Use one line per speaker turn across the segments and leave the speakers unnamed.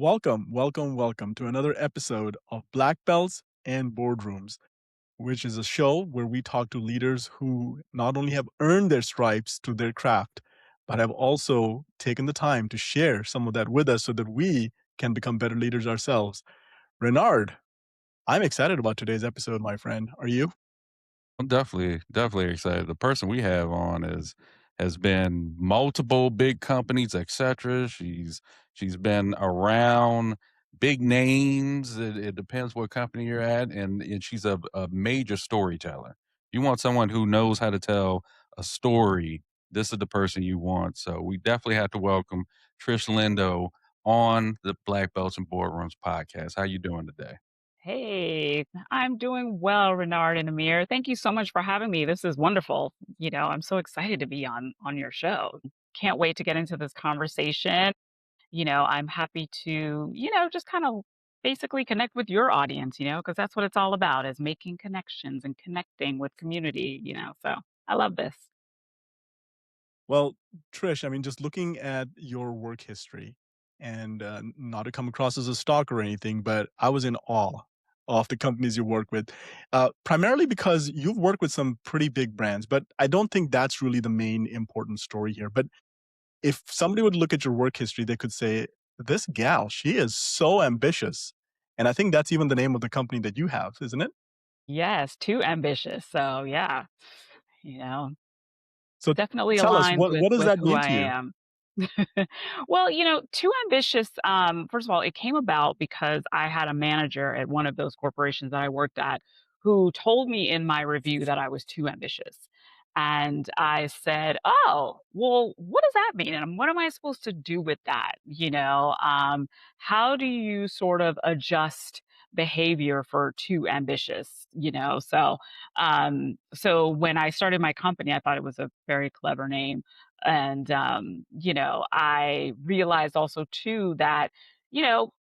Welcome to another episode of Black Belts and Boardrooms, which is a show where we talk to leaders who not only have earned their stripes to their craft, but have also taken the time to share some of that with us so that we can become better leaders ourselves. Renard, I'm excited about today's episode, my friend. Are you?
I'm definitely excited. The person we have on has been multiple big companies, etc. She's been around big names. It depends what company you're at, and she's a major storyteller. You want someone who knows how to tell a story. This is the person you want. So we definitely have to welcome Trish Lindo on the Black Belts and Boardrooms podcast. How you doing today?
Hey, I'm doing well, Renard and Amir. Thank you so much for having me. This is wonderful. I'm so excited to be on your show. Can't wait to get into this conversation. I'm happy to, just kind of basically connect with your audience, because that's what it's all about is making connections and connecting with community. So I love this.
Well, Trish, I mean, just looking at your work history and not to come across as a stalker or anything, but I was in awe of the companies you work with, primarily because you've worked with some pretty big brands, but I don't think that's really the main important story here. But if somebody would look at your work history, they could say, this gal, she is so ambitious. And I think that's even the name of the company that you have, isn't it?
Yes, too ambitious. So yeah, you know,
So
definitely
tell us,
aligns with
what does
with
that
who
mean
I
to you?
am. Well, too ambitious. First of all, it came about because I had a manager at one of those corporations that I worked at who told me in my review that I was too ambitious. And I said, "Oh, well, what does that mean? And what am I supposed to do with that? How do you sort of adjust behavior for too ambitious? So when I started my company, I thought it was a very clever name and I realized also too that you know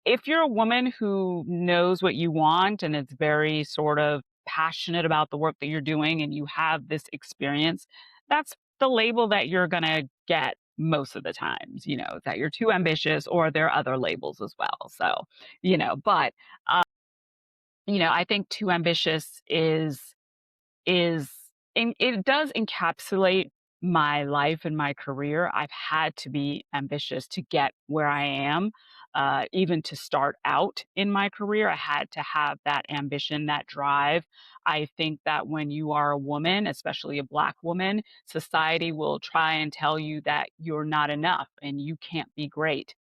if you're a woman who knows what you want and is very sort of passionate about the work that you're doing and you have this experience, that's the label that you're going to get most of the times, that you're too ambitious, or there are other labels as well. So but I think too ambitious is and it does encapsulate my life and my career. I've had to be ambitious to get where I am. Even to start out in my career, I had to have that ambition, that drive. I think that when you are a woman, especially a Black woman, society will try and tell you that you're not enough and you can't be great.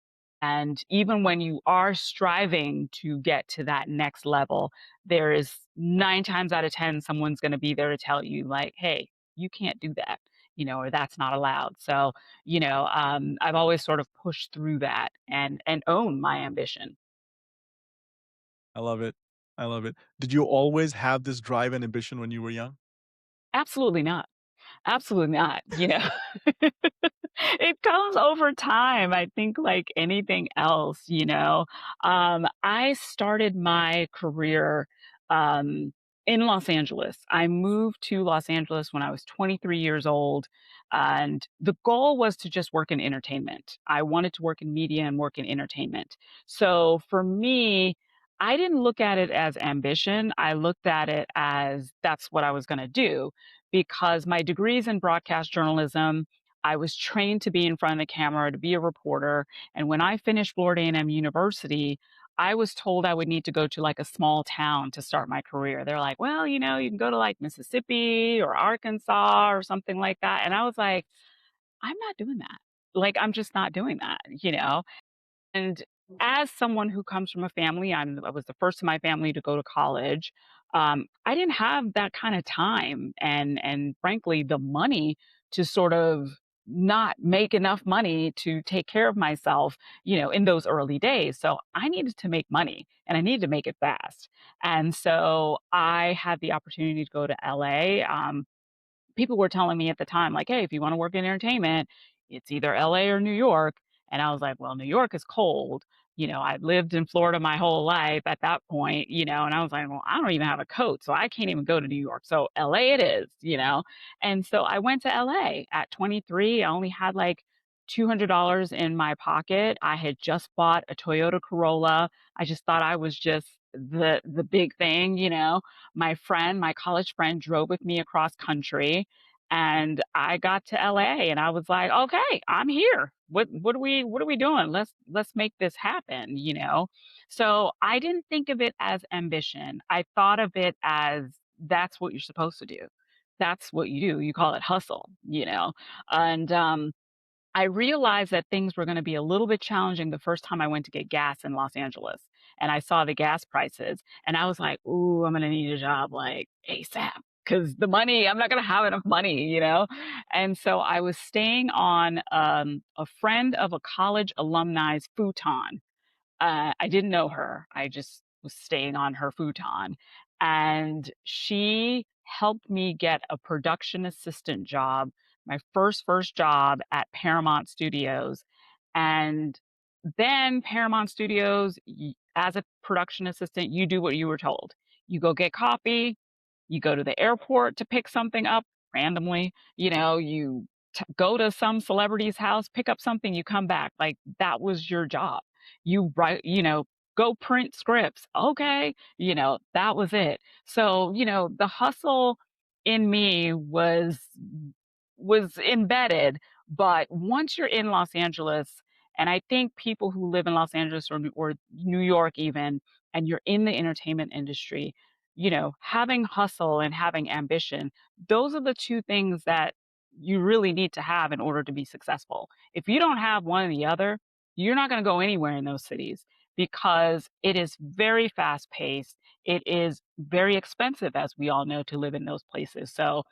And even when you are striving to get to that next level, there is 9 times out of 10 someone's gonna be there to tell you like, "Hey, you can't do that," or "That's not allowed." So, I've always sort of pushed through that and own my ambition.
I love it. I love it. Did you always have this drive and ambition when you were young?
Absolutely not. Absolutely not. It comes over time, I think like anything else. I started my career, um, in Los Angeles. I moved to Los Angeles when I was 23 years old, and the goal was to just work in entertainment. I wanted to work in media and work in entertainment. So for me, I didn't look at it as ambition. I looked at it as that's what I was gonna do because my degree's in broadcast journalism. I was trained to be in front of the camera, to be a reporter. And when I finished Florida A&M University, I was told I would need to go to like a small town to start my career. They're like, well, you can go to like Mississippi or Arkansas or something like that. And I was like, I'm not doing that. Like, I'm just not doing that. And as someone who comes from a family, I was the first in my family to go to college. I didn't have that kind of time and frankly the money to sort of not make enough money to take care of myself, in those early days. So I needed to make money and I needed to make it fast. And so I had the opportunity to go to LA. People were telling me at the time, like, "Hey, if you wanna work in entertainment, it's either LA or New York." And I was like, "Well, New York is cold." I've lived in Florida my whole life at that point, and I was like, "Well, I don't even have a coat, so I can't even go to New York. So LA it is." And so I went to LA at 23. I only had like $200 in my pocket. I had just bought a Toyota Corolla. I just thought I was just the big thing, you know. My friend, my college friend drove with me across country and I got to LA and I was like, "Okay, I'm here. What are we doing? Let's make this happen," you know. So, I didn't think of it as ambition. I thought of it as that's what you're supposed to do. That's what you do. You call it hustle, you know. And I realized that things were gonna be a little bit challenging the first time I went to get gas in Los Angeles, and I saw the gas prices, and I was like, "Ooh, I'm gonna need a job, like, ASAP, because the money I'm not gonna have enough money," you know? And so I was staying on, a friend of a college alumni's futon, I didn't know her. I just was staying on her futon. And she helped me get a production assistant job, my first job at Paramount Studios. And then Paramount Studios, as a production assistant, you do what you were told. You go get coffee, you go to the airport to pick something up randomly, you know, you go to some celebrity's house, pick up something, you come back. Like that was your job. You write, you know, go print scripts. Okay. You know, that was it. So, you know, the hustle in me was embedded, but once you're in Los Angeles, and I think people who live in Los Angeles or New York even, and you're in the entertainment industry, you know, having hustle and having ambition, those are the two things that you really need to have in order to be successful. If you don't have one or the other, you're not going to go anywhere in those cities because it is very fast paced. It is very expensive, as we all know, to live in those places. So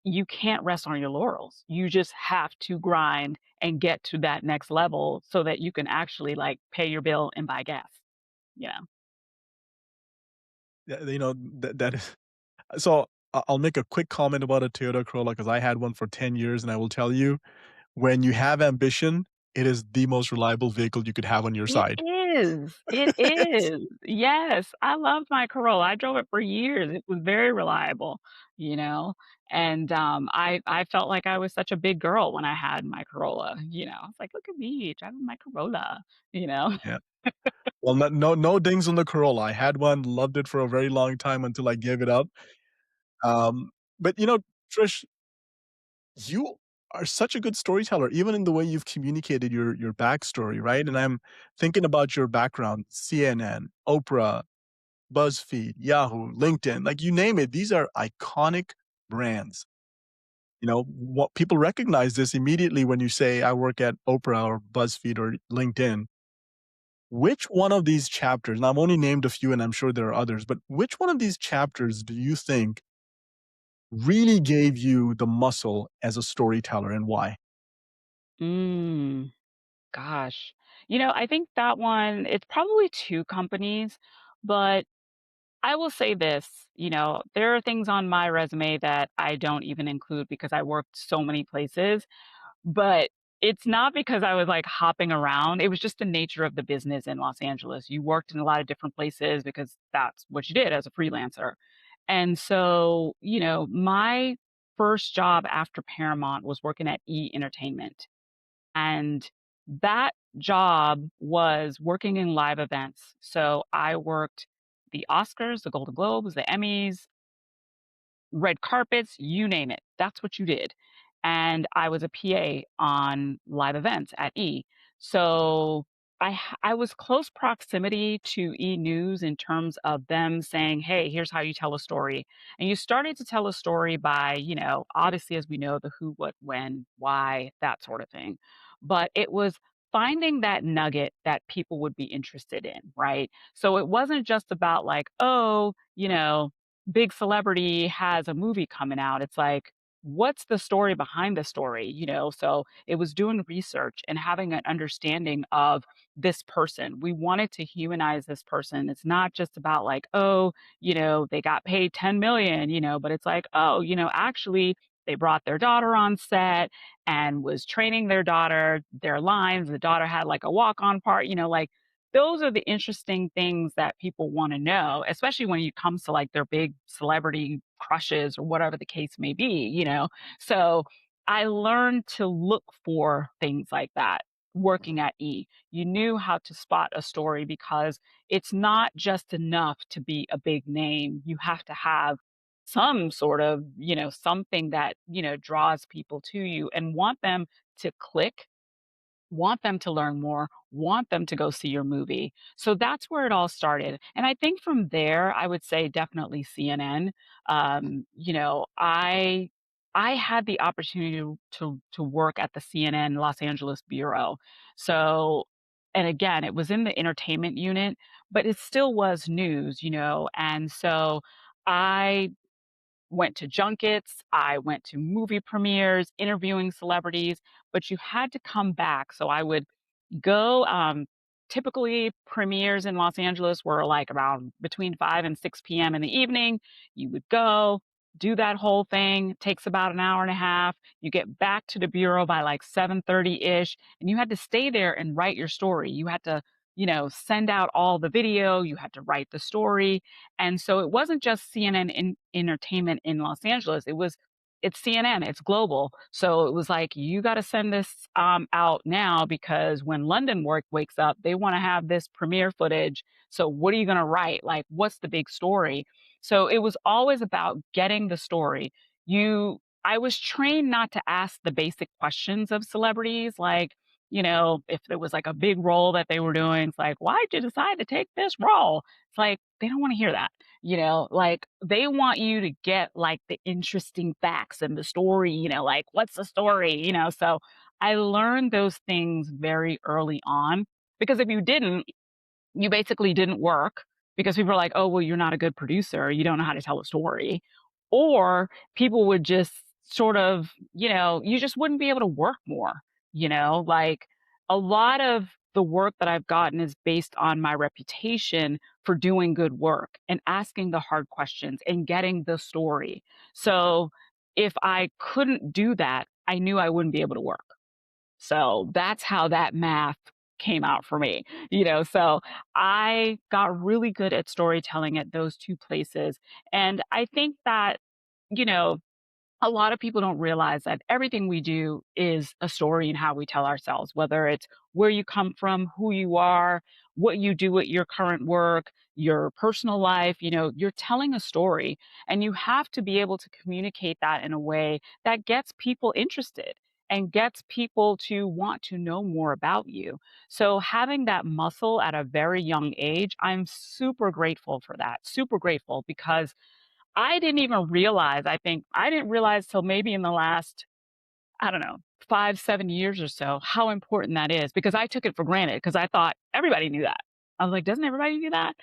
you can't rest on your laurels. You just have to grind and get to that next level so that you can actually like pay your bill and buy gas. Yeah.
Yeah, you know, that is so I'll make a quick comment about a Toyota Corolla because I had one for 10 years, and I will tell you, when you have ambition, it is the most reliable vehicle you could have on your
It
side.
is. It is. Yes, I love my Corolla. I drove it for years. It was very reliable, you know, and, I felt like I was such a big girl when I had my Corolla, you know. I was like, "Look at me driving my Corolla," you know?
Yeah. Well, no dings on the Corolla. I had one, loved it for a very long time until I gave it up. Um, but, you know, Trish, you are such a good storyteller, even in the way you've communicated your backstory, right? And I'm thinking about your background, CNN, Oprah, BuzzFeed, Yahoo, LinkedIn, like you name it, these are iconic brands. You know, what people recognize this immediately when you say, I work at Oprah or BuzzFeed or LinkedIn. Which one of these chapters, and I've only named a few and I'm sure there are others, but which one of these chapters do you think really gave you the muscle as a storyteller and why?
Mm, gosh. You know, I think that one it's probably 2 companies, but I will say this, you know, there are things on my resume that I don't even include because I worked so many places. But it's not because I was, like, hopping around, it was just the nature of the business in Los Angeles. You worked in a lot of different places because that's what you did as a freelancer. And so, you know, my first job after Paramount was working at E! Entertainment, and that job was working in live events. So I worked the Oscars, the Golden Globes, the Emmys, red carpets, you name it. That's what you did. And I was a PA on live events at E. So I was close proximity to E News in terms of them saying, "Hey, here's how you tell a story." And you started to tell a story by, you know, obviously as we know, the who, what, when, why, that sort of thing. But it was finding that nugget that people would be interested in, right? So it wasn't just about like, oh, you know, big celebrity has a movie coming out, it's like, what's the story behind the story, you know? So it was doing research and having an understanding of this person. We wanted to humanize this person. It's not just about like, oh, you know, they got paid 10 million, you know, but it's like, oh, you know, actually they brought their daughter on set and was training their daughter, their lines. The daughter had like a walk-on part, you know, like those are the interesting things that people wanna know, especially when it comes to, like, their big celebrity crushes or whatever the case may be, you know? So, I learned to look for things like that working at E. You knew how to spot a story because it's not just enough to be a big name. You have to have some sort of, something that, draws people to you and want them to click, want them to learn more, want them to go see your movie. So that's where it all started. And I think from there, I would say definitely CNN. I had the opportunity to work at the CNN Los Angeles bureau. So and again, it was in the entertainment unit, but it still was news, and so I went to junkets, I went to movie premieres, interviewing celebrities, but you had to come back. So I would go, typically premieres in Los Angeles were like around between 5 and 6 p.m. in the evening. You would go, do that whole thing, takes about an hour and a half. You get back to the bureau by like 7:30-ish, and you had to stay there and write your story. You had to, send out all the video, you had to write the story, and so it wasn't just CNN entertainment in Los Angeles. It's CNN, it's global. So it was like, you got to send this out now because when London wakes up, they want to have this premiere footage. So what are you going to write? Like, what's the big story? So it was always about getting the story. I was trained not to ask the basic questions of celebrities, like, if there was like a big role that they were doing, it's like, why'd you decide to take this role? It's like, they don't want to hear that. Like they want you to get like the interesting facts and the story, like what's the story, So I learned those things very early on because if you didn't, you basically didn't work because people are like, "Oh, well, you're not a good producer. You don't know how to tell a story." Or people would just sort of, you just wouldn't be able to work more, Like a lot of the work that I've gotten is based on my reputation for doing good work and asking the hard questions and getting the story. So if I couldn't do that, I knew I wouldn't be able to work. So that's how that math came out for me, So I got really good at storytelling at those two places. And I think that, you know, a lot of people don't realize that everything we do is a story in how we tell ourselves, whether it's where you come from, who you are, what you do at your current work, your personal life, you're telling a story and you have to be able to communicate that in a way that gets people interested and gets people to want to know more about you. So having that muscle at a very young age, I'm super grateful for that. Super grateful because I didn't even realize, I didn't realize till maybe in the last, I don't know, 5, 7 years or so, how important that is because I took it for granted because I thought everybody knew that. I was like, "Doesn't everybody do that?"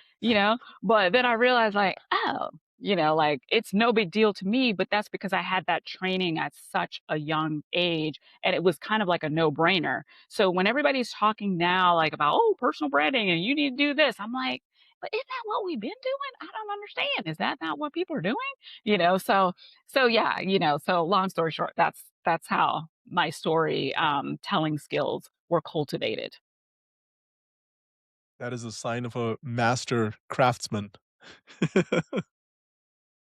But then I realized like, "Oh," like it's no big deal to me, but that's because I had that training at such a young age and it was kind of like a no-brainer. So when everybody's talking now like about, "Oh, personal branding and you need to do this." I'm like, "But isn't that what we've been doing? I don't understand. Is that not what people are doing?" So yeah, so long story short, that's how my story telling skills were cultivated.
That is a sign of a master craftsman.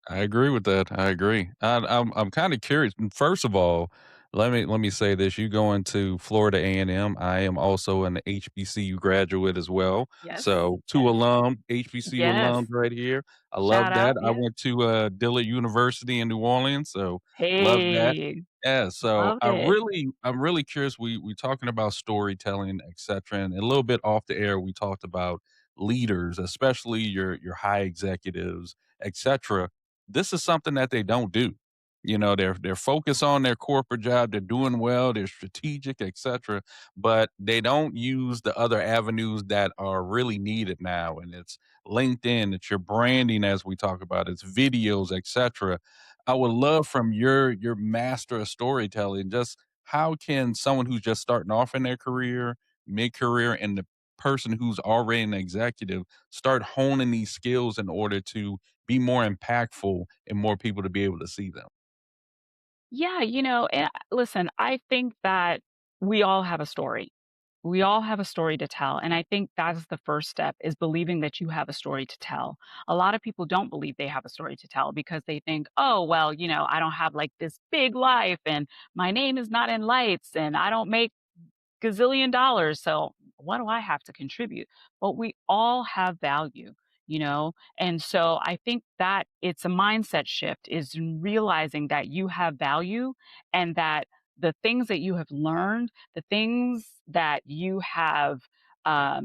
I agree with that. I agree. I'm kind of curious. First of all, let me say this: you going to Florida A&M? I am also an HBCU graduate as well.
Yes,
So two
yes,
HBCU
yes.
alums right here. I
Shout
love
out,
that. I
yeah.
went to Dillard University in New Orleans, so love that.
Hey,
Yeah. So
loved it.
I'm really curious. We talking about storytelling, etc. And a little bit off the air, we talked about leaders, especially your high executives, etc. This is something that they don't do. They're focused on their corporate job, they're doing well, they're strategic, etc. But they don't use the other avenues that are really needed now. And it's LinkedIn, it's your branding as we talk about, it's videos, etc. I would love from your master of storytelling, just how can someone who's just starting off in their career, mid-career, and the person who's already an executive start honing these skills in order to be more impactful and more people to be able to see them.
Yeah, listen, I think that we all have a story. We all have a story to tell, and I think that's the first step is believing that you have a story to tell. A lot of people don't believe they have a story to tell because they think, "Oh, well, I don't have like this big life and my name is not in lights and I don't make gazillion dollars. So what do I have to contribute?" But we all have value, you know? And so I think that it's a mindset shift is in realizing that you have value and that the things that you have learned, the things that you have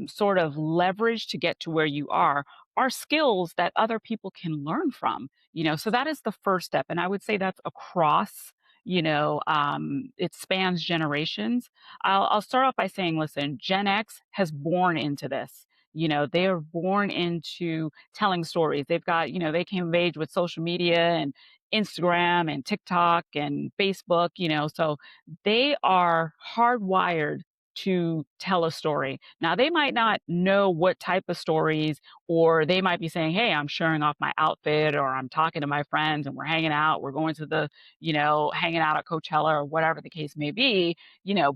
sort of leveraged to get to where you are skills that other people can learn from, so that is the first step. And I would say that's across, it spans generations. I'll start off by saying, listen, Gen X has born into this. They are born into telling stories. They've got, they came of age with social media and Instagram and TikTok and Facebook, so they are hardwired to tell a story. Now, they might not know what type of stories, or they might be saying, hey, I'm showing off my outfit, or I'm talking to my friends and we're hanging out, we're going to the, hanging out at Coachella or whatever the case may be,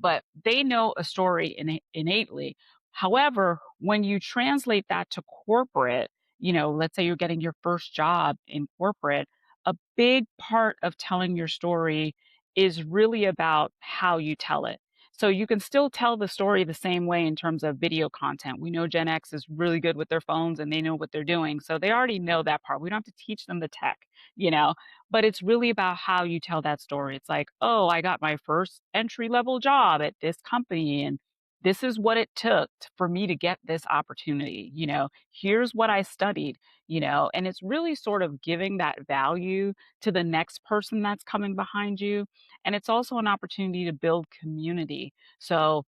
but they know a story innately. However, when you translate that to corporate, let's say you're getting your first job in corporate, a big part of telling your story is really about how you tell it. So you can still tell the story the same way in terms of video content. We know Gen X is really good with their phones and they know what they're doing. So they already know that part. We don't have to teach them the tech, you know, but it's really about how you tell that story. It's like, oh, I got my first entry level job at this company and this is what it took for me to get this opportunity. Here's what I studied, and it's really sort of giving that value to the next person that's coming behind you. And it's also an opportunity to build community. So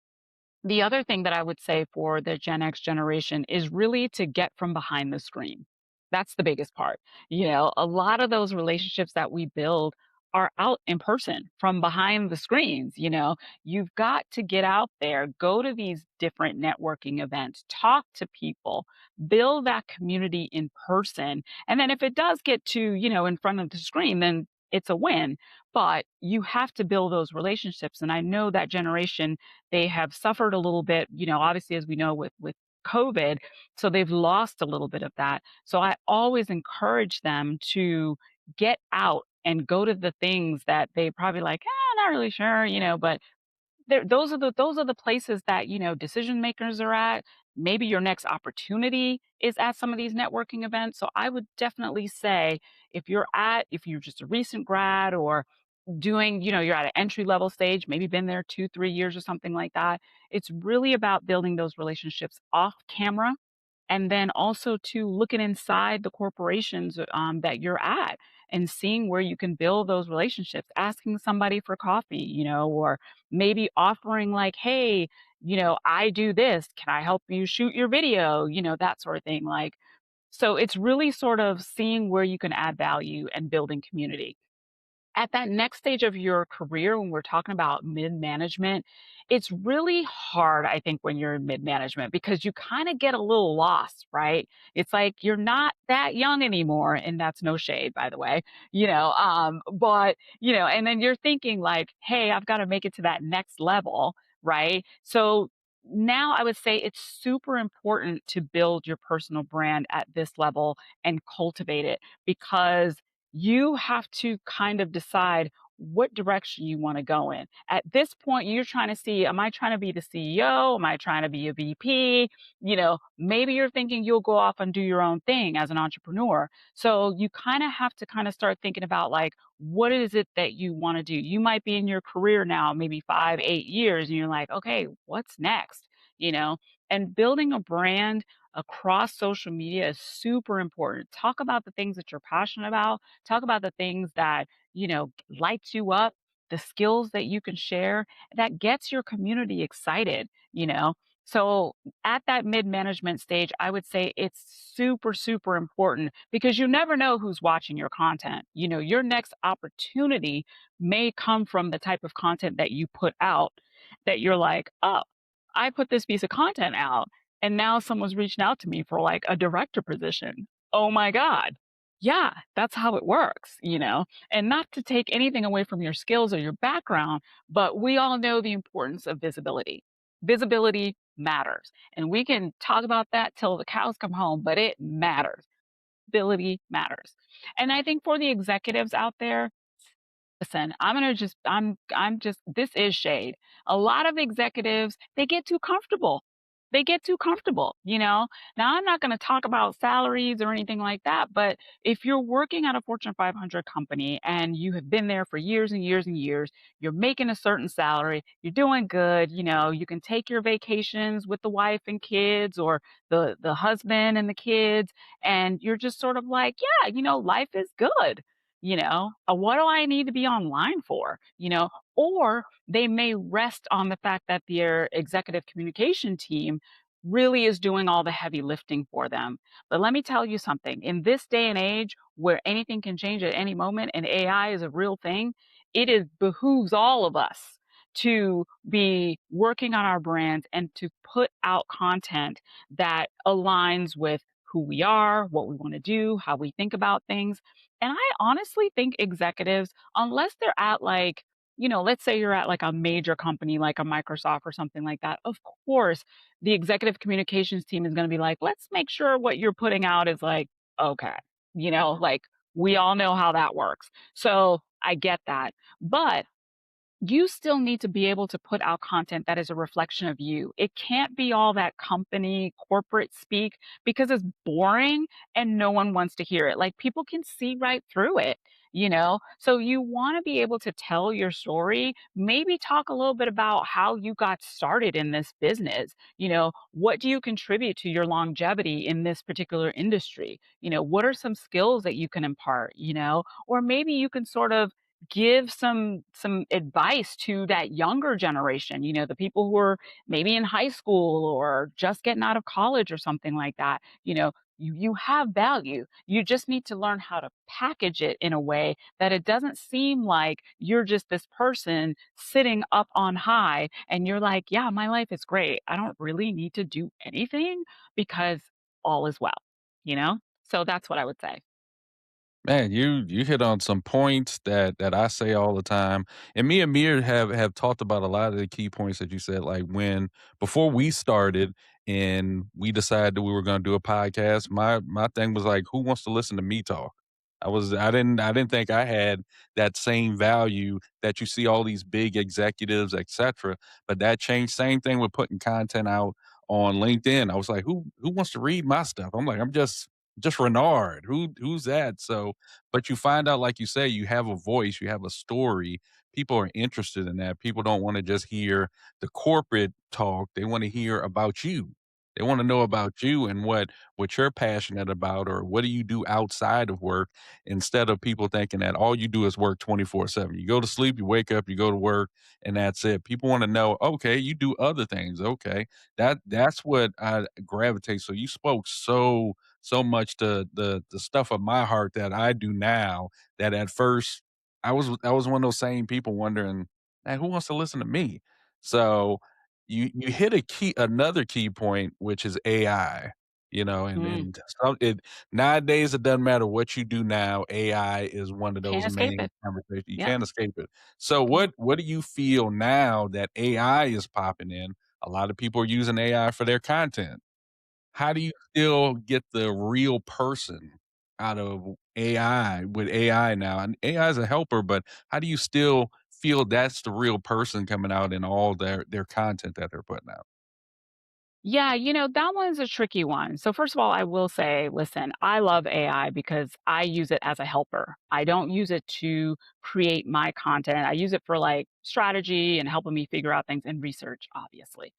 the other thing that I would say for the Gen X generation is really to get from behind the screen. That's the biggest part. A lot of those relationships that we build are out in person from behind the screens. You've got to get out there, go to these different networking events, talk to people, build that community in person. And then if it does get to, in front of the screen, then it's a win. But you have to build those relationships. And I know that generation, they have suffered a little bit, obviously, as we know, with COVID. So they've lost a little bit of that. So I always encourage them to get out and go to the things that they probably like, not really sure, but those are the places that, decision makers are at. Maybe your next opportunity is at some of these networking events. So I would definitely say if you're just a recent grad or doing, you're at an entry level stage, maybe been there 2, 3 years or something like that. It's really about building those relationships off camera and then also to looking inside the corporations that you're at and seeing where you can build those relationships, asking somebody for coffee, or maybe offering like, hey, I do this. Can I help you shoot your video? That sort of thing. Like, so it's really sort of seeing where you can add value and building community. At that next stage of your career, when we're talking about mid management, it's really hard, I think, when you're in mid management because you kind of get a little lost, right? It's like you're not that young anymore. And that's no shade, by the way, but, and then you're thinking like, hey, I've got to make it to that next level, right? So now I would say it's super important to build your personal brand at this level and cultivate it because you have to kind of decide what direction you want to go in. At this point, you're trying to see, am I trying to be the CEO? Am I trying to be a VP? Maybe you're thinking you'll go off and do your own thing as an entrepreneur. So you kind of have to kind of start thinking about like, what is it that you want to do? You might be in your career now, maybe 5, 8 years, and you're like, okay, what's next? You know, and building a brand across social media is super important. Talk about the things that you're passionate about. Talk about the things that, lights you up, the skills that you can share that gets your community excited. So at that mid management stage, I would say it's super, super important because you never know who's watching your content. Your next opportunity may come from the type of content that you put out that you're like, oh, I put this piece of content out and now someone's reaching out to me for like a director position. Oh my God. Yeah, that's how it works. And not to take anything away from your skills or your background, but we all know the importance of visibility. Visibility matters. And we can talk about that till the cows come home, but it matters. Visibility matters. And I think for the executives out there, listen, I'm just this is shade. A lot of executives, they get too comfortable. They get too comfortable, you know? Now I'm not going to talk about salaries or anything like that, but if you're working at a Fortune 500 company and you have been there for years and years and years, you're making a certain salary, you're doing good, you know, you can take your vacations with the wife and kids or the husband and the kids and you're just sort of like, yeah, you know, life is good, you know, what do I need to be online for, you know? Or they may rest on the fact that their executive communication team really is doing all the heavy lifting for them. But let me tell you something, in this day and age where anything can change at any moment and AI is a real thing, it is behooves all of us to be working on our brands and to put out content that aligns with who we are, what we want to do, how we think about things. And I honestly think executives, unless they're at like, you know, let's say you're at like a major company like a Microsoft or something like that, of course, the executive communications team is going to be like, let's make sure what you're putting out is like, okay, you know, like we all know how that works. So I get that. But you still need to be able to put out content that is a reflection of you. It can't be all that company corporate speak because it's boring and no one wants to hear it. Like people can see right through it, you know? So you want to be able to tell your story, maybe talk a little bit about how you got started in this business. You know, what do you contribute to your longevity in this particular industry? You know, what are some skills that you can impart, you know? Or maybe you can sort of give some advice to that younger generation, you know, the people who are maybe in high school or just getting out of college or something like that. You know, you have value. You just need to learn how to package it in a way that it doesn't seem like you're just this person sitting up on high and you're like, yeah, my life is great. I don't really need to do anything because all is well, you know? So that's what I would say.
Man, you hit on some points that I say all the time, and me and Amir have talked about a lot of the key points that you said. Like when before we started and we decided that we were going to do a podcast, my thing was like, who wants to listen to me talk? I didn't think I had that same value that you see all these big executives, etc. But that changed. Same thing with putting content out on LinkedIn. I was like, who wants to read my stuff? I'm like, I'm just Renard. Who's that? So, but you find out, like you say, you have a voice, you have a story. People are interested in that. People don't want to just hear the corporate talk. They want to hear about you. They want to know about you and what you're passionate about, or what do you do outside of work, instead of people thinking that all you do is work 24/7. You go to sleep, you wake up, you go to work, and that's it. People want to know, okay, you do other things. Okay. That's what I gravitate. So you spoke so much to the stuff of my heart that I do now, that at first I was one of those same people wondering, "Man, who wants to listen to me?" So you hit another key point, which is AI, and
Mm,
nowadays it doesn't matter what you do now, AI is one of
can't
those
escape
main
it.
conversations. You
Yep.
can't escape it. So
Yep.
what do you feel now that AI is popping in? A lot of people are using AI for their content. How do you still get the real person out of AI with AI now? And AI is a helper, but how do you still feel that's the real person coming out in all their content that they're putting out?
Yeah, you know, that one's a tricky one. So, first of all, I will say, listen, I love AI because I use it as a helper. I don't use it to create my content. I use it for like strategy and helping me figure out things and research, obviously.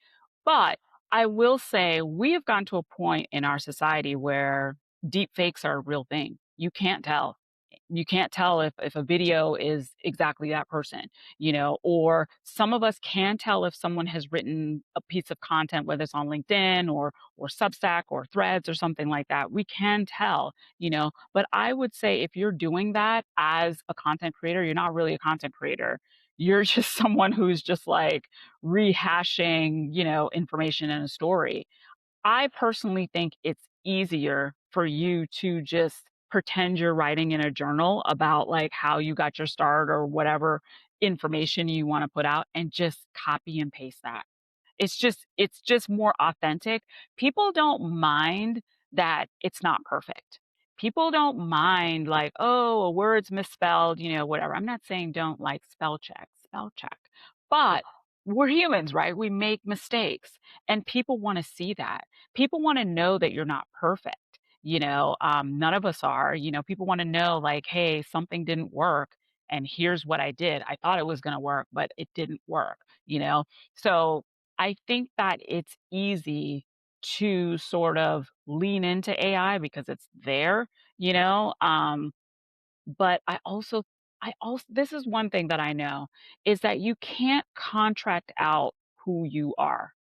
But I will say, we have gotten to a point in our society where deep fakes are a real thing. You can't tell if a video is exactly that person, you know, or some of us can tell if someone has written a piece of content, whether it's on LinkedIn or Substack or Threads or something like that. We can tell, you know, but I would say if you're doing that as a content creator, you're not really a content creator. You're just someone who's just like rehashing, you know, information in a story. I personally think it's easier for you to just pretend you're writing in a journal about like how you got your start or whatever information you want to put out and just copy and paste that. it's just more authentic. People don't mind that it's not perfect. People don't mind like, oh, a word's misspelled, whatever. I'm not saying don't like spell check. But we're humans, right? We make mistakes and people want to see that. People want to know that you're not perfect. None of us are. People want to know, like, hey, something didn't work and here's what I did. I thought it was going to work, but it didn't work, you know? So I think that it's easy to sort of lean into AI because it's there, you know? But this is one thing that I know is that you can't contract out who you are.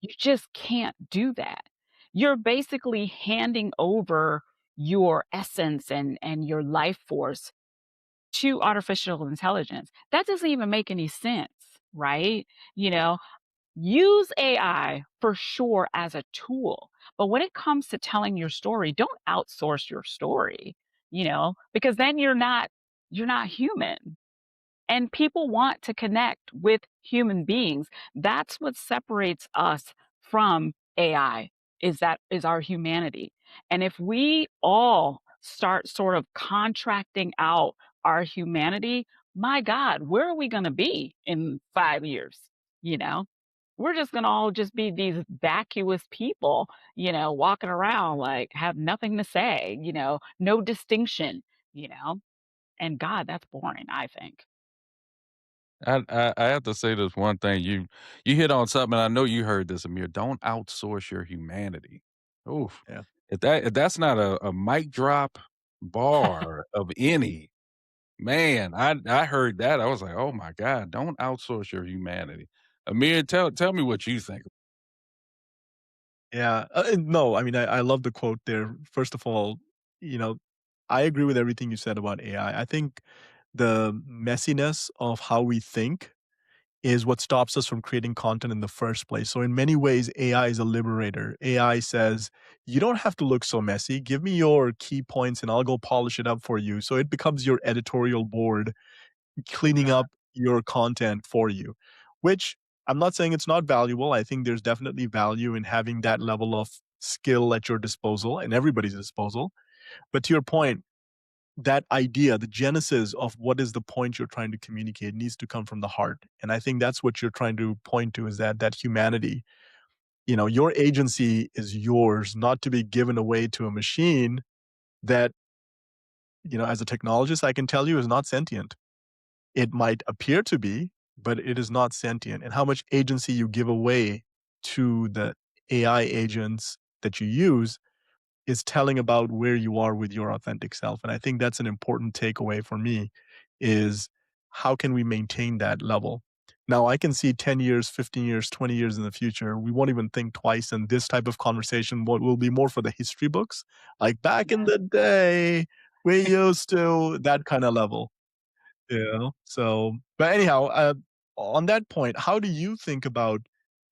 You just can't do that. You're basically handing over your essence and your life force to artificial intelligence. That doesn't even make any sense, right? You know, use AI for sure as a tool, but when it comes to telling your story, don't outsource your story, because then you're not human. And people want to connect with human beings. That's what separates us from AI is our humanity. And if we all start sort of contracting out our humanity, my God, where are we going to be in 5 years? You know? We're just going to all just be these vacuous people, walking around like have nothing to say, no distinction, you know? And God, that's boring, I think.
I have to say this one thing. You hit on something. I know you heard this, Amir. Don't outsource your humanity. Oof.
Yeah.
If that's not a mic drop bar of any man, I heard that. I was like, oh my God, don't outsource your humanity. Amir, tell me what you think.
Yeah. No, I mean, I love the quote there. First of all, you know, I agree with everything you said about AI. I think the messiness of how we think is what stops us from creating content in the first place. So, in many ways, AI is a liberator. AI says, you don't have to look so messy. Give me your key points and I'll go polish it up for you. So, it becomes your editorial board cleaning up your content for you, which I'm not saying it's not valuable. I think there's definitely value in having that level of skill at your disposal and everybody's disposal. But to your point, that idea, the genesis of what is the point you're trying to communicate needs to come from the heart. And I think that's what you're trying to point to is that humanity. Your agency is yours, not to be given away to a machine that, as a technologist, I can tell you is not sentient. It might appear to be, but it is not sentient. And how much agency you give away to the AI agents that you use is telling about where you are with your authentic self. And I think that's an important takeaway for me is how can we maintain that level? Now I can see 10 years, 15 years, 20 years in the future, we won't even think twice. And this type of conversation will be more for the history books. Like back in
Yeah.
the day, we used to that kind of level. So, but anyhow, on that point, how do you think about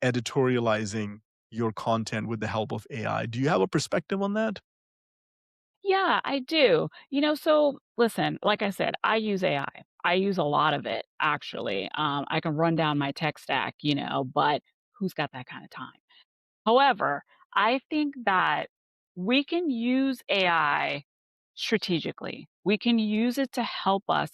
editorializing your content with the help of AI? Do you have a perspective on that?
Yeah, I do. So listen, like I said, I use AI. I use a lot of it, actually. I can run down my tech stack, but who's got that kind of time? However, I think that we can use AI strategically. We can use it to help us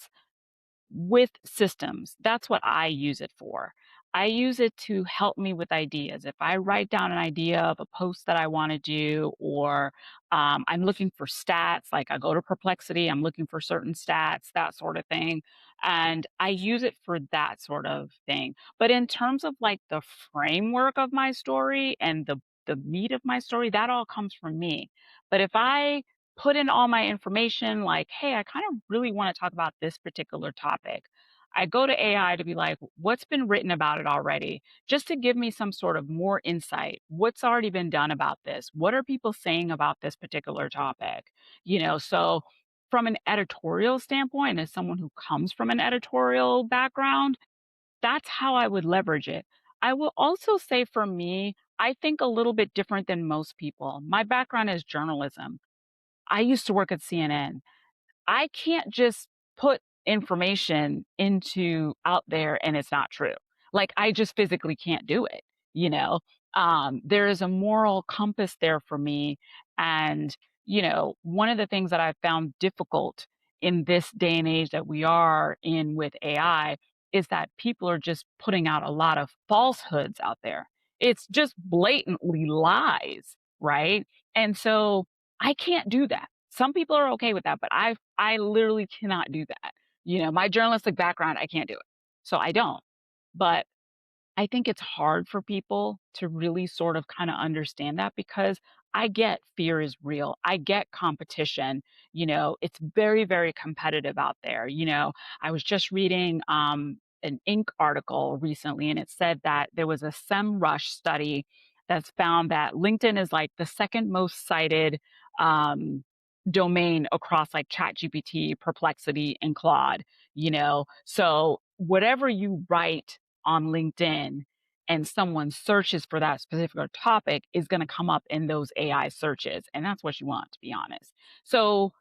with systems. That's what I use it for. I use it to help me with ideas. If I write down an idea of a post that I want to do, or I'm looking for stats, like I go to Perplexity, I'm looking for certain stats, that sort of thing. And I use it for that sort of thing. But in terms of like the framework of my story and the meat of my story, that all comes from me. But if I put in all my information like, hey, I kind of really want to talk about this particular topic. I go to AI to be like, what's been written about it already? Just to give me some sort of more insight. What's already been done about this? What are people saying about this particular topic? So from an editorial standpoint, as someone who comes from an editorial background, that's how I would leverage it. I will also say for me, I think a little bit different than most people. My background is journalism. I used to work at CNN. I can't just put information into out there and it's not true. Like, I just physically can't do it, you know? There is a moral compass there for me. And, one of the things that I've found difficult in this day and age that we are in with AI is that people are just putting out a lot of falsehoods out there. It's just blatantly lies, right? And so I can't do that. Some people are okay with that, but I literally cannot do that. My journalistic background, I can't do it. So I don't. But I think it's hard for people to really sort of kind of understand that because I get fear is real. I get competition. It's very, very competitive out there. I was just reading an Inc. article recently, and it said that there was a SEMrush study that's found that LinkedIn is like the second most cited um, domain across like ChatGPT, Perplexity, and Claude. So whatever you write on LinkedIn and someone searches for that specific topic is going to come up in those AI searches. And that's what you want, to be honest. So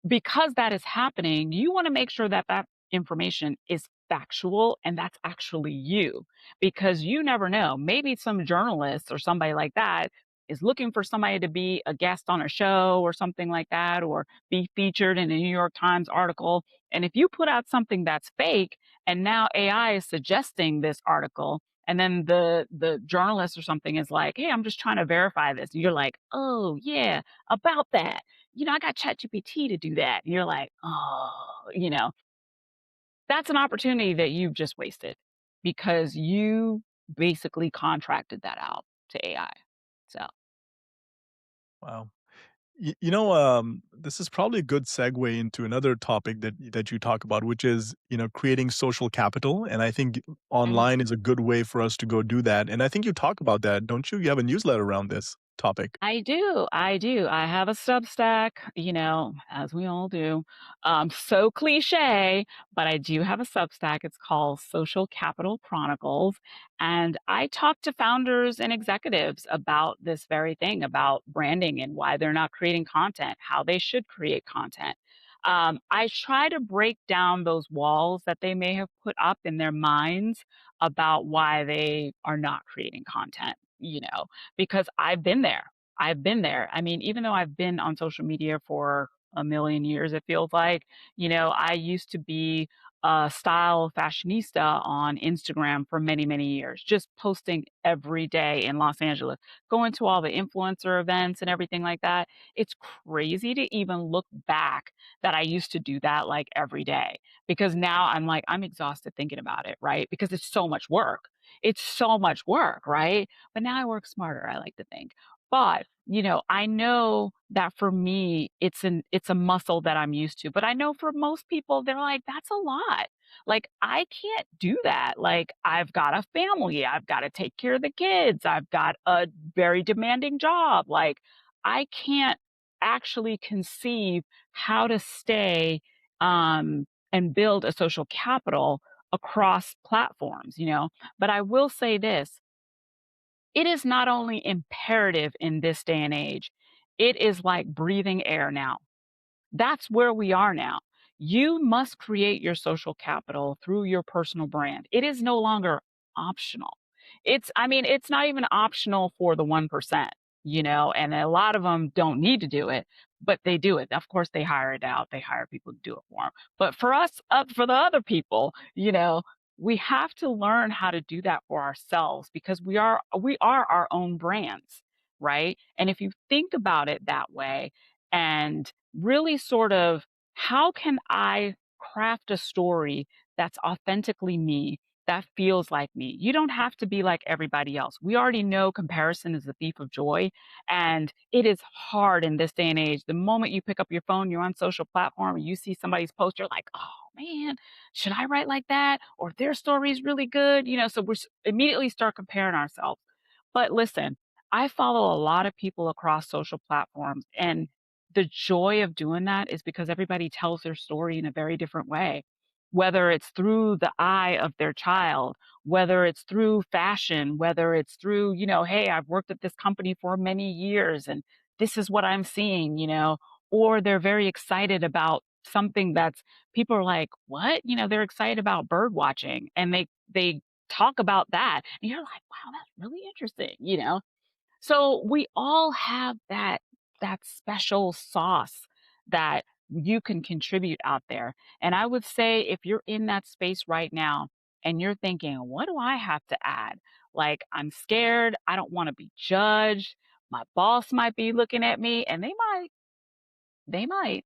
because that is happening, you want to make sure that that information is factual and that's actually you, because you never know. Maybe some journalist or somebody like that is looking for somebody to be a guest on a show or something like that, or be featured in a New York Times article. And if you put out something that's fake and now AI is suggesting this article, and then the journalist or something is like, "Hey, I'm just trying to verify this." You're like, "Oh, yeah, about that. I got ChatGPT to do that." And you're like, "Oh," that's an opportunity that you've just wasted because you basically contracted that out to AI. So,
Wow. This is probably a good segue into another topic that you talk about, which is, creating social capital. And I think
mhm.
online is a good way for us to go do that. And I think you talk about that, don't you? You have a newsletter around this topic.
I do. I do. I have a Substack, as we all do. So cliche, but I do have a Substack. It's called Social Capital Chronicles. And I talk to founders and executives about this very thing, about branding and why they're not creating content, how they should create content. I try to break down those walls that they may have put up in their minds about why they are not creating content, because I've been there. I've been there. I mean, even though I've been on social media for a million years, it feels like, I used to be a style fashionista on Instagram for many, many years, just posting every day in Los Angeles, going to all the influencer events and everything like that. It's crazy to even look back that I used to do that like every day, because now I'm like, I'm exhausted thinking about it, right? Because it's so much work. It's so much work, right? But now I work smarter, I like to think. But, I know that for me, it's a muscle that I'm used to. But I know for most people, they're like, that's a lot. Like, I can't do that. Like, I've got a family, I've got to take care of the kids, I've got a very demanding job. Like, I can't actually conceive how to stay and build a social capital across platforms, But I will say this, it is not only imperative in this day and age, it is like breathing air now. That's where we are now. You must create your social capital through your personal brand. It is no longer optional. It's not even optional for the 1%, and a lot of them don't need to do it, but they do it. Of course, they hire it out. They hire people to do it for them. But for us, for the other people, we have to learn how to do that for ourselves because we are our own brands, right? And if you think about it that way, and really sort of, how can I craft a story that's authentically me, that feels like me? You don't have to be like everybody else. We already know comparison is the thief of joy, and it is hard in this day and age. The moment you pick up your phone, you're on social platform, and you see somebody's post, you're like, oh man, should I write like that? Or their story is really good, so immediately start comparing ourselves. But listen, I follow a lot of people across social platforms, and the joy of doing that is because everybody tells their story in a very different way, whether it's through the eye of their child, whether it's through fashion, whether it's through, hey, I've worked at this company for many years and this is what I'm seeing, or they're very excited about something that's, people are like, what? They're excited about bird watching, and they talk about that. And you're like, wow, that's really interesting, you know? So we all have that special sauce that you can contribute out there. And I would say if you're in that space right now and you're thinking, what do I have to add? Like I'm scared, I don't want to be judged. My boss might be looking at me and they might.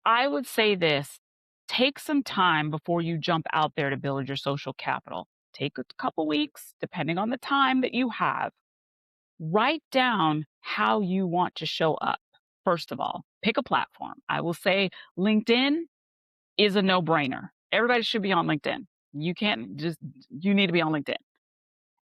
I would say this, take some time before you jump out there to build your social capital. Take a couple weeks, depending on the time that you have. Write down how you want to show up. First of all, pick a platform. I will say LinkedIn is a no brainer. Everybody should be on LinkedIn. You can't just, you need to be on LinkedIn.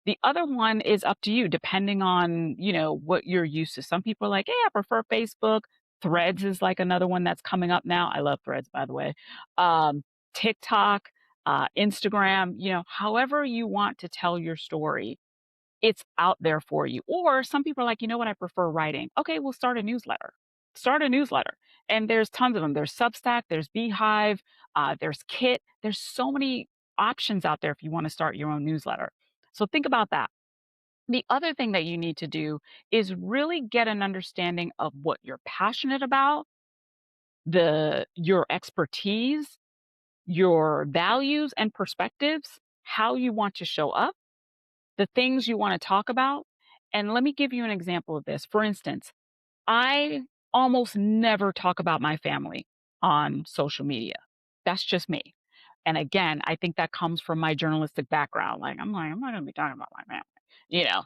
The other one is up to you, depending on, what you're used to. Some people are like, hey, I prefer Facebook. Threads is like another one that's coming up now. I love Threads, by the way. Um, TikTok, Instagram, however you want to tell your story, it's out there for you. Or some people are like, you know what, I prefer writing. Okay, we'll start a newsletter. Start a newsletter. And there's tons of them. There's Substack, there's Beehive, there's Kit. There's so many options out there if you want to start your own newsletter. So think about that. The other thing that you need to do is really get an understanding of what you're passionate about, your expertise, your values and perspectives, how you want to show up, the things you want to talk about. And let me give you an example of this. For instance, I almost never talk about my family on social media. That's just me. And again, I think that comes from my journalistic background. I'm not going to be talking about my family. You know,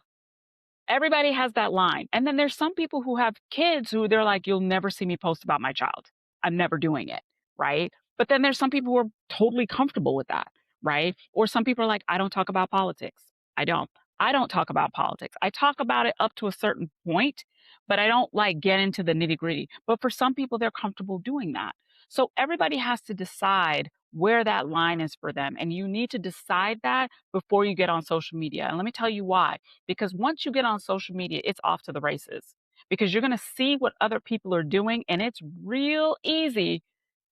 Everybody has that line. And then there's some people who have kids who they're like, you'll never see me post about my child. I'm never doing it. Right. But then there's some people who are totally comfortable with that. Right. Or some people are like, I don't talk about politics. I don't. I don't talk about politics. I talk about it up to a certain point, but I don't like get into the nitty gritty. But for some people, they're comfortable doing that. So everybody has to decide where that line is for them. And you need to decide that before you get on social media. And let me tell you why. Because once you get on social media, it's off to the races because you're going to see what other people are doing. And it's real easy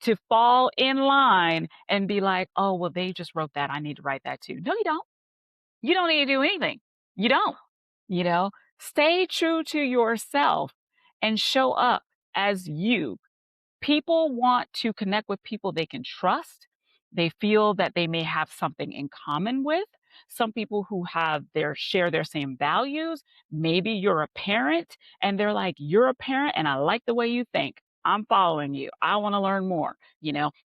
to fall in line and be like, oh, well, they just wrote that. I need to write that too. No, you don't. You don't need to do anything. You don't. You know, Stay true to yourself and show up as you. People want to connect with people they can trust. They feel that they may have something in common with. Some people who share their same values. Maybe you're a parent and they're like, you're a parent and I like the way you think. I'm following you. I want to learn more.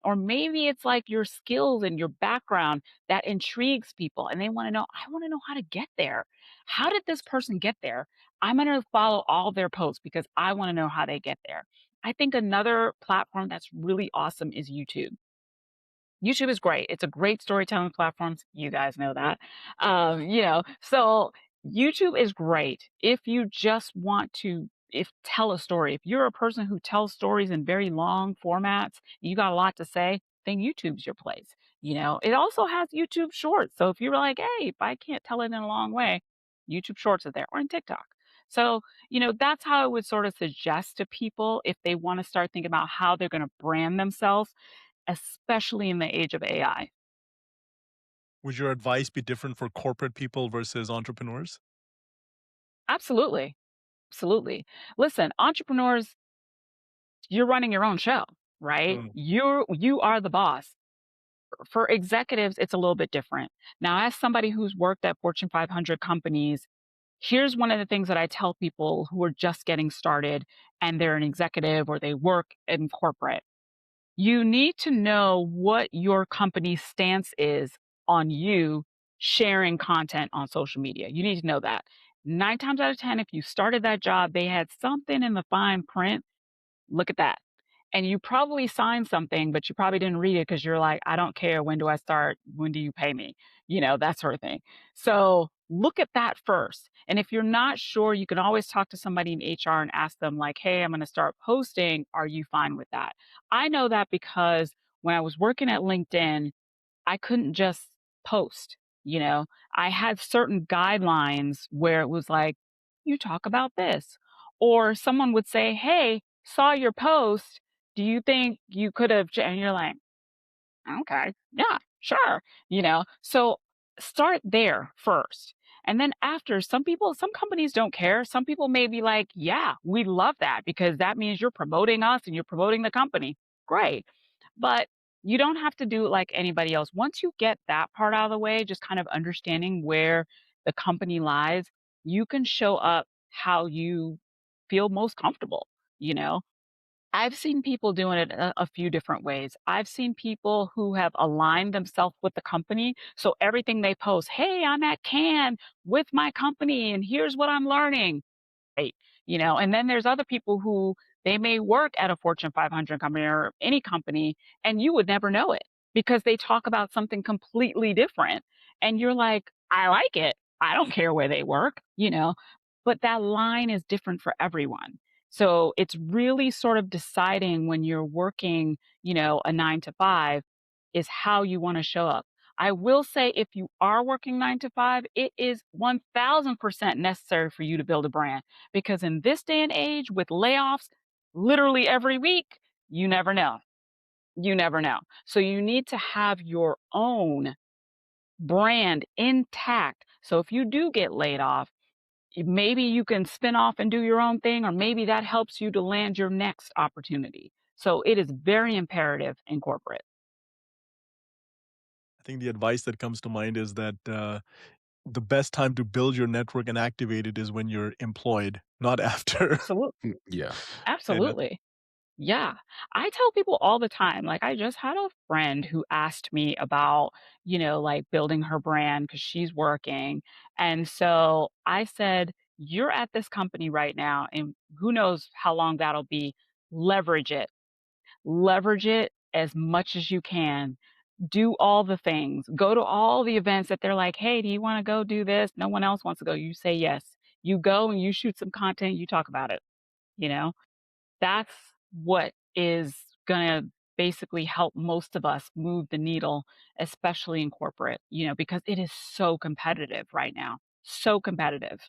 Or maybe it's like your skills and your background that intrigues people and they want to know, I want to know how to get there. How did this person get there? I'm going to follow all their posts because I want to know how they get there. I think another platform that's really awesome is YouTube. YouTube is great. It's a great storytelling platform. You guys know that. So YouTube is great if you just want to tell a story. If you're a person who tells stories in very long formats, you got a lot to say, then YouTube's your place. It also has YouTube Shorts. So if you're like, hey, if I can't tell it in a long way, YouTube Shorts are there, or in TikTok. So, that's how I would sort of suggest to people if they want to start thinking about how they're going to brand themselves, especially in the age of AI.
Would your advice be different for corporate people versus entrepreneurs?
Absolutely. Absolutely. Listen, entrepreneurs, you're running your own show, right?
Mm.
You are the boss. For executives, it's a little bit different. Now, as somebody who's worked at Fortune 500 companies, here's one of the things that I tell people who are just getting started and they're an executive or they work in corporate. You need to know what your company's stance is on you sharing content on social media. You need to know that. 9 times out of 10, if you started that job, they had something in the fine print. Look at that. And you probably signed something, but you probably didn't read it because you're like, I don't care. When do I start? When do you pay me? That sort of thing. So look at that first. And if you're not sure, you can always talk to somebody in HR and ask them, like, hey, I'm going to start posting. Are you fine with that? I know that because when I was working at LinkedIn, I couldn't just post. I had certain guidelines where it was like, you talk about this. Or someone would say, hey, saw your post. Do you think you could have? And you're like, okay, yeah, sure. So Start there first. And then after, some companies don't care. Some people may be like, yeah, we love that because that means you're promoting us and you're promoting the company. Great. But you don't have to do it like anybody else. Once you get that part out of the way, just kind of understanding where the company lies, you can show up how you feel most comfortable, you know? I've seen people doing it a few different ways. I've seen people who have aligned themselves with the company. So everything they post, hey, I'm at Cannes with my company and here's what I'm learning. Right. And then there's other people who they may work at a Fortune 500 company or any company, and you would never know it because they talk about something completely different. And you're like, I like it. I don't care where they work. But that line is different for everyone. So it's really sort of deciding when you're working, a 9 to 5 is how you want to show up. I will say if you are working 9 to 5, it is 1000% necessary for you to build a brand because in this day and age with layoffs literally every week, you never know. You never know. So you need to have your own brand intact. So if you do get laid off, maybe you can spin off and do your own thing, or maybe that helps you to land your next opportunity. So it is very imperative in corporate.
I think the advice that comes to mind is that the best time to build your network and activate it is when you're employed, not after.
Absolutely.
Yeah.
And
Absolutely. Yeah. I tell people all the time, like, I just had a friend who asked me about, like building her brand because she's working. And so I said, you're at this company right now, and who knows how long that'll be. Leverage it. Leverage it as much as you can. Do all the things. Go to all the events that they're like, hey, do you want to go do this? No one else wants to go. You say yes. You go and you shoot some content, you talk about it, you know? That's what is gonna basically help most of us move the needle, especially in corporate, because it is so competitive right now. So competitive.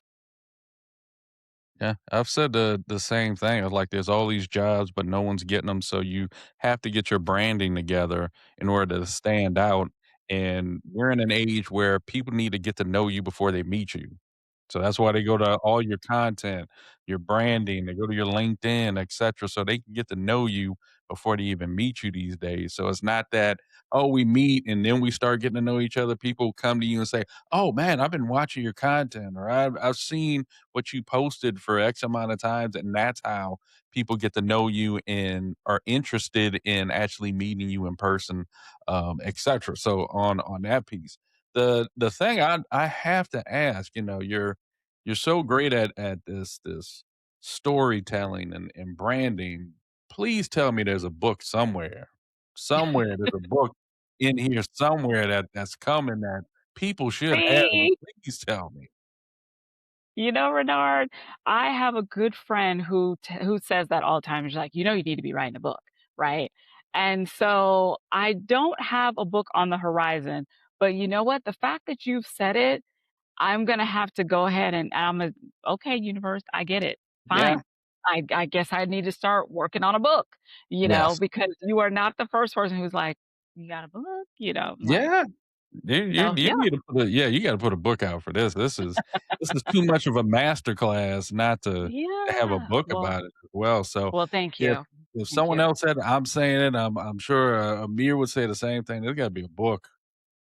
Yeah, I've said the same thing. Like, there's all these jobs, but no one's getting them. So you have to get your branding together in order to stand out. And we're in an age where people need to get to know you before they meet you. So that's why they go to all your content, your branding, they go to your LinkedIn, etc., so they can get to know you before they even meet you these days. So it's not that, oh, we meet and then we start getting to know each other. People come to you and say, oh man, I've been watching your content, or I've seen what you posted for X amount of times. And that's how people get to know you and are interested in actually meeting you in person, etc. So on that piece. The thing I have to ask, you're so great at this storytelling and branding. Please tell me there's a book somewhere. Somewhere there's a book in here somewhere that's coming that people should have.
See?
Please tell me.
Renard, I have a good friend who says that all the time. She's like, you need to be writing a book, right? And so I don't have a book on the horizon, but you know what? The fact that you've said it, I'm gonna have to go ahead and okay, universe, I get it.
Yeah.
Fine. I guess I need to start working on a book,
Yes.
because you are not the first person who's like, "You got a book?" I'm like,
Yeah. You
yeah,
need to put you gotta put a book out for this. This is too much of a master class not to have a
yeah.
book about it as well. So
Well, thank
if
you.
if
Thank
someone
you.
else said I'm saying it, I'm sure Amir would say the same thing. There's gotta be a book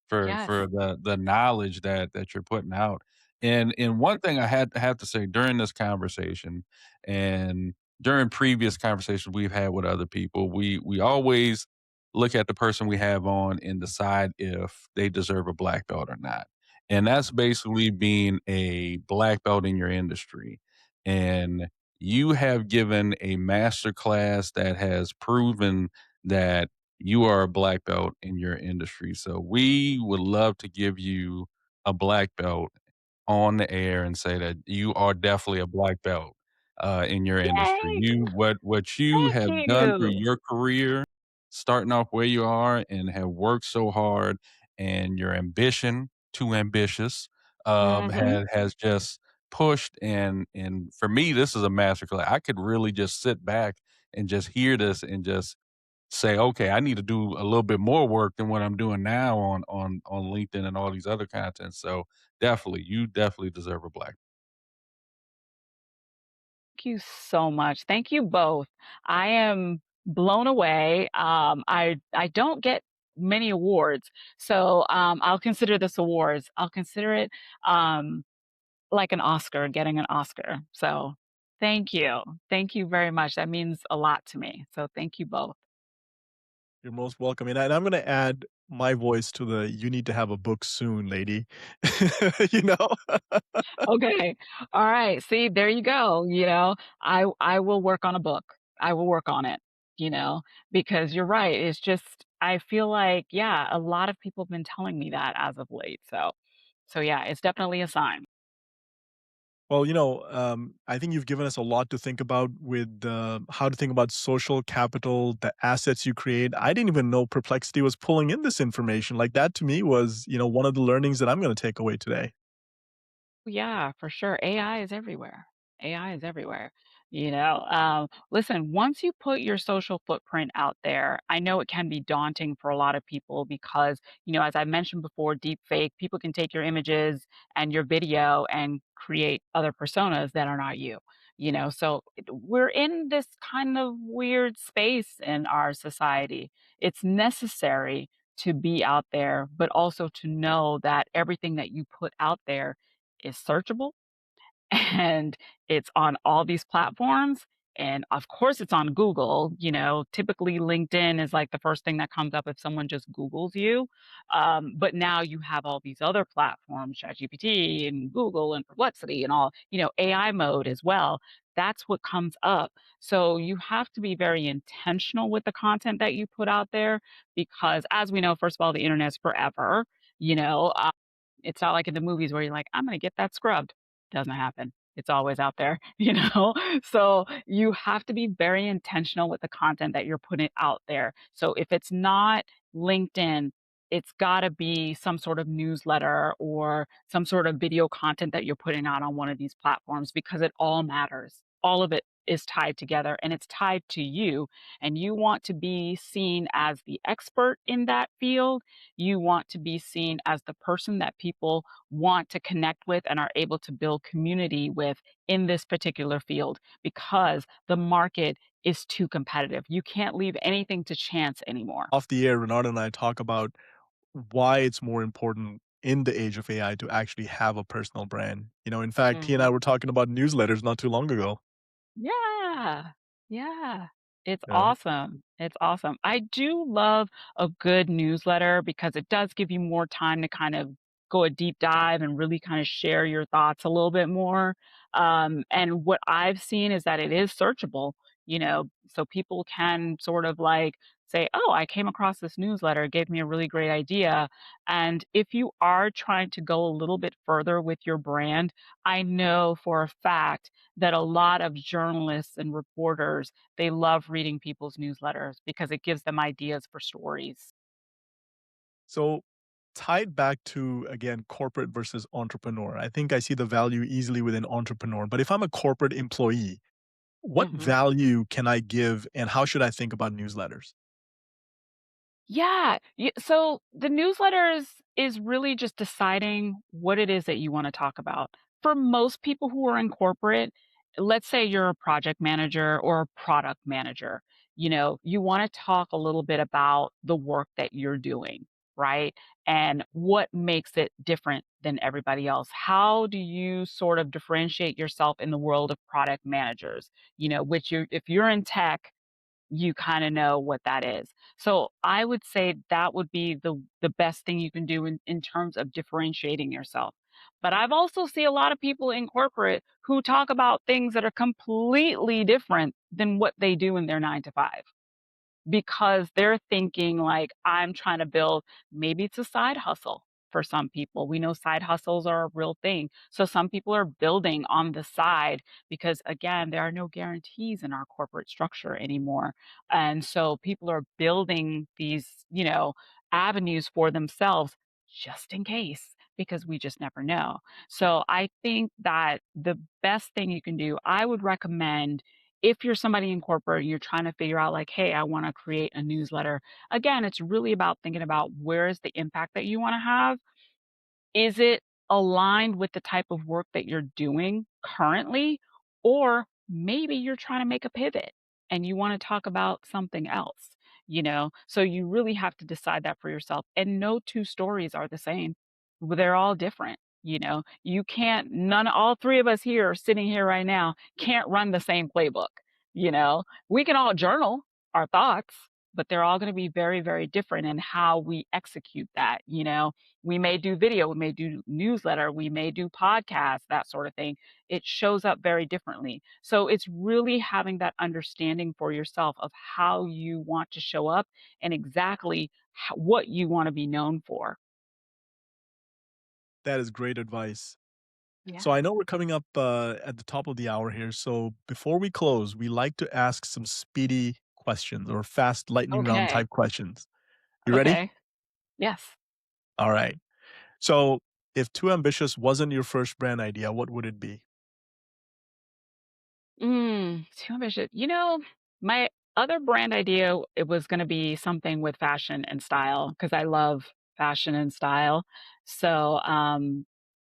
for
Yes.
the knowledge that you're putting out. And one thing I had have to say during this conversation and during previous conversations we've had with other people, we always look at the person we have on and decide if they deserve a black belt or not. And that's basically being a black belt in your industry. And you have given a master class that has proven that you are a black belt in your industry. So we would love to give you a black belt on the air and say that you are definitely a black belt in your industry.
Yay!
What you
Thank
have done through
you.
your career, starting off where you are and have worked so hard, and your ambition, too ambitious,
Mhm.
has just pushed. And for me, this is a masterclass. I could really just sit back and just hear this and just say, okay, I need to do a little bit more work than what I'm doing now on LinkedIn and all these other content. So definitely, you definitely deserve a black.
Thank you so much. Thank you both. I am blown away. I don't get many awards, so I'll consider this awards. I'll consider it um, like an Oscar, getting an Oscar. So thank you very much. That means a lot to me. So thank you both.
You're most welcome, and I'm gonna add my voice to the "You need to have a book soon, lady." You know?
Okay. All right. See, there you go. I will work on a book. I will work on it, you know, because you're right. It's just I feel like, yeah, a lot of people have been telling me that as of late. So yeah, it's definitely a sign.
Well, I think you've given us a lot to think about with how to think about social capital, the assets you create. I didn't even know Perplexity was pulling in this information. Like that to me was, one of the learnings that I'm going to take away today.
Yeah, for sure. AI is everywhere. AI is everywhere. Listen, once you put your social footprint out there, I know it can be daunting for a lot of people because, as I mentioned before, deep fake, people can take your images and your video and create other personas that are not you. We're in this kind of weird space in our society. It's necessary to be out there, but also to know that everything that you put out there is searchable and it's on all these platforms. And of course, it's on Google. Typically, LinkedIn is like the first thing that comes up if someone just Googles you. But now you have all these other platforms, ChatGPT and Google and Perplexity and all, AI mode as well. That's what comes up. So you have to be very intentional with the content that you put out there because, as we know, first of all, the internet's forever. You know, it's not like in the movies where you're like, "I'm gonna get that scrubbed." Doesn't happen. It's always out there, you know? So you have to be very intentional with the content that you're putting out there. So if it's not LinkedIn, it's gotta be some sort of newsletter or some sort of video content that you're putting out on one of these platforms because it all matters. All of it is tied together and it's tied to you. And you want to be seen as the expert in that field. You want to be seen as the person that people want to connect with and are able to build community with in this particular field because the market is too competitive. You can't leave anything to chance anymore.
Off the air, Renard and I talk about why it's more important in the age of AI to actually have a personal brand. In fact, he and I
Mhm.
were talking about newsletters not too long ago.
Yeah. Yeah. It's
Yeah.
awesome. It's awesome. I do love a good newsletter because it does give you more time to kind of go a deep dive and really kind of share your thoughts a little bit more. And what I've seen is that it is searchable, so people can sort of like say, oh, I came across this newsletter, it gave me a really great idea. And if you are trying to go a little bit further with your brand, I know for a fact that a lot of journalists and reporters, they love reading people's newsletters because it gives them ideas for stories.
So, tied back to, again, corporate versus entrepreneur, I think I see the value easily with an entrepreneur. But if I'm a corporate employee, what
Mhm.
value can I give and how should I think about newsletters?
Yeah. So the newsletters is really just deciding what it is that you want to talk about. For most people who are in corporate, let's say you're a project manager or a product manager, you want to talk a little bit about the work that you're doing, right? And what makes it different than everybody else. How do you sort of differentiate yourself in the world of product managers? If you're in tech, you kind of know what that is. So I would say that would be the best thing you can do in terms of differentiating yourself. But I've also see a lot of people in corporate who talk about things that are completely different than what they do in their 9 to 5 because they're thinking like I'm trying to build, maybe it's a side hustle for some people. We know side hustles are a real thing. So some people are building on the side because again, there are no guarantees in our corporate structure anymore. And so people are building these, avenues for themselves just in case because we just never know. So I think that the best thing you can do, I would recommend if you're somebody in corporate and you're trying to figure out like, hey, I want to create a newsletter, again, it's really about thinking about where is the impact that you want to have. Is it aligned with the type of work that you're doing currently? Or maybe you're trying to make a pivot and you want to talk about something else, you know? So you really have to decide that for yourself. And no two stories are the same. They're all different. You know, you can't, all three of us here sitting here right now can't run the same playbook. You know, we can all journal our thoughts, but they're all going to be very, very different in how we execute that. You know, we may do video, we may do newsletter, we may do podcasts, that sort of thing. It shows up very differently. So it's really having that understanding for yourself of how you want to show up and exactly what you want to be known for.
That is great advice.
Yeah.
So I know we're coming up at the top of the hour here. So before we close, we like to ask some speedy questions or fast lightning round
Okay.
type questions. You ready?
Okay. Yes.
All right. So if Too Ambitious wasn't your first brand idea, what would it be?
Too ambitious. You know, my other brand idea, it was gonna be something with fashion and style because I love fashion and style. So,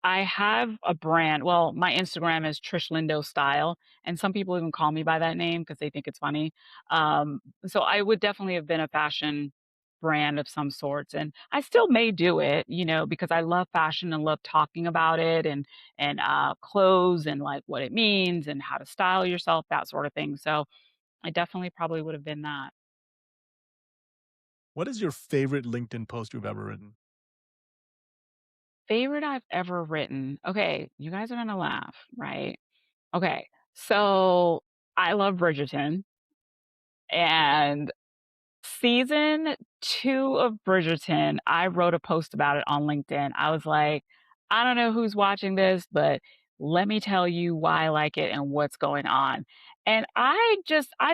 I have a brand, well, my Instagram is Trish Lindo Style, and some people even call me by that name because they think it's funny. So I would definitely have been a fashion brand of some sorts, and I still may do it, you know, because I love fashion and love talking about it and clothes and like what it means and how to style yourself, that sort of thing. So I definitely probably would have been that.
What is your favorite LinkedIn post you've ever written?
Favorite I've ever written. Okay, you guys are gonna laugh, right? Okay, so I love Bridgerton, and season 2 of Bridgerton, I wrote a post about it on LinkedIn. I was like, "I don't know who's watching this, but let me tell you why I like it and what's going on." And I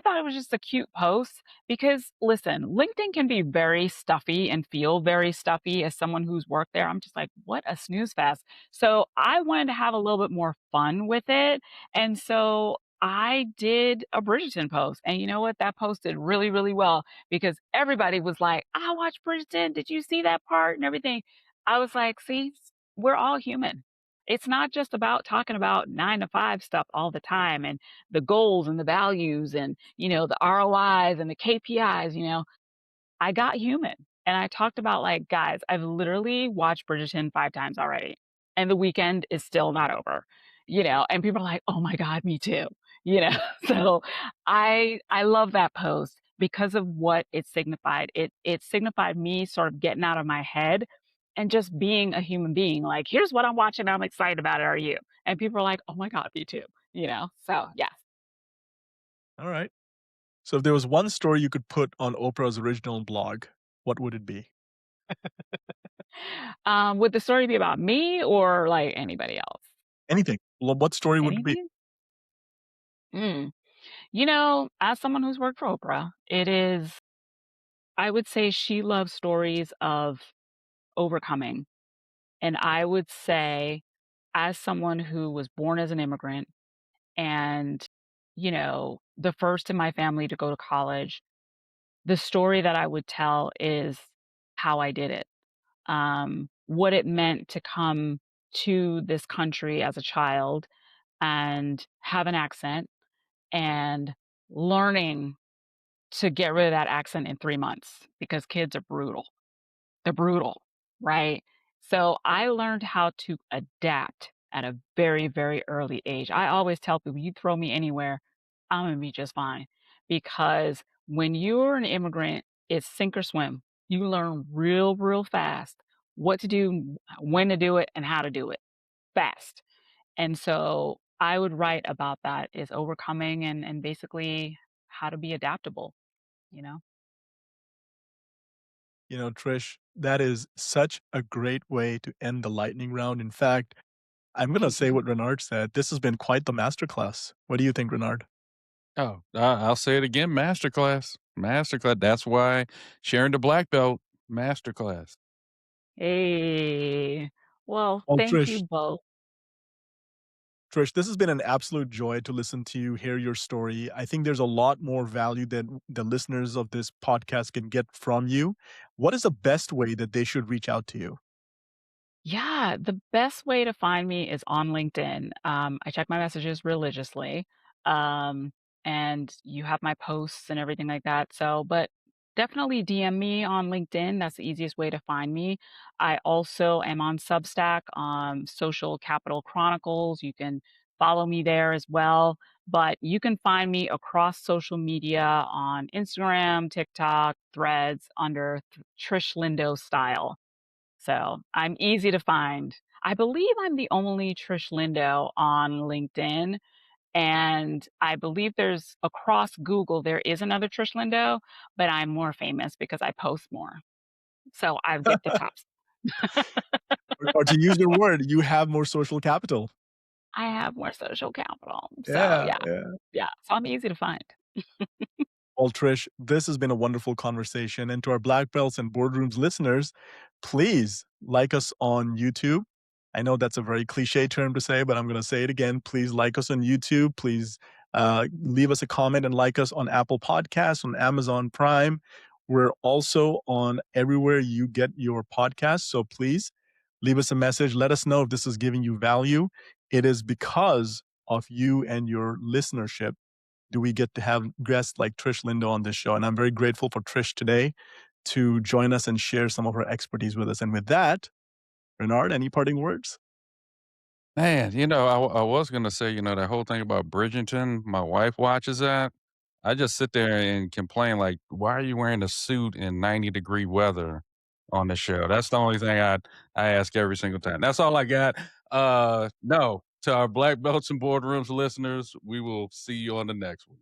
thought it was just a cute post because listen, LinkedIn can be very stuffy and feel very stuffy as someone who's worked there. I'm just like, "What a snooze fest." So, I wanted to have a little bit more fun with it, and so I did a Bridgerton post, and you know what? That posted really, really well because everybody was like, "I watched Bridgerton. Did you see that part?" and everything. I was like, "See, we're all human. It's not just about talking about 9 to 5 stuff all the time and the goals and the values and, you know, the ROIs and the KPIs, you know. I got human, and I talked about, like, "Guys, I've literally watched Bridgerton 5 times already, and the weekend is still not over," you know, and people are like, "Oh my god, me too," you know? So, I love that post because of what it signified. It signified me sort of getting out of my head and just being a human being, like, "Here's what I'm watching, I'm excited about it, are you?" And people are like, "Oh my god, me too," you know? So, yeah.
All right. So if there was one story you could put on Oprah's original blog, what would it be?
Would the story be about me or, like, anybody else?
Anything. Well, what story would it be?
Anything? Mm. You know, as someone who's worked for Oprah, I would say she loves stories of overcoming. And I would say, as someone who was born as an immigrant and, you know, the first in my family to go to college, the story that I would tell is how I did it. What it meant to come to this country as a child and have an accent and learning to get rid of that accent in 3 months because kids are brutal. They're brutal, right? So I learned how to adapt at a very, very early age. I always tell people, "You throw me anywhere, I'm gonna be just fine." Because when you're an immigrant, it's sink or swim. You learn real, real fast what to do, when to do it, and how to do it fast. And so I would write about that is overcoming and basically how to be adaptable, you know?
You know, Trish, that is such a great way to end the lightning round. In fact, I'm gonna say what Renard said. This has been quite the masterclass. What do you think, Renard?
Oh, I'll say it again, masterclass, masterclass. That's why sharing the black belt, masterclass.
Hey. Well,
Well,
thank you
Trish,
both.
Trish, this has been an absolute joy to listen to you, hear your story. I think there's a lot more value that the listeners of this podcast can get from you. What is the best way that they should reach out to you?
Yeah, the best way to find me is on LinkedIn. I check my messages religiously, um, and you have my posts and everything like that. So, but definitely DM me on LinkedIn. That's the easiest way to find me. I also am on Substack, Social Capital Chronicles. You can follow me there as well. But you can find me across social media on Instagram, TikTok, Threads under Trish Lindo style. So I'm easy to find. I believe I'm the only Trish Lindo on LinkedIn. And I believe there's across Google, there is another Trish Lindo, but I'm more famous because I post more. So I get the tops.
Or to use your word, you have more social capital.
I have more social capital. So
Yeah,
yeah,
yeah.
yeah. So I'm easy to find.
Well, Trish, this has been a wonderful conversation. And to our Black Belts and Boardrooms listeners, please like us on YouTube. I know that's a very cliche term to say, but I'm going to say it again. Please like us on YouTube. Please leave us a comment and like us on Apple Podcasts, on Amazon Prime. We're also on everywhere you get your podcasts. So please leave us a message. Let us know if this is giving you value. It is because of you and your listenership do we get to have guests like Trish Lindo on this show. And I'm very grateful for Trish today to join us and share some of her expertise with us. And with that, Renard, any parting words?
Man, I was gonna say, that whole thing about Bridgerton, my wife watches that. I just sit there and complain like, "Why are you wearing a suit in 90-degree weather on the show?" That's the only thing I ask every single time. That's all I got. No, to our Black Belts and Boardrooms listeners, we will see you on the next one.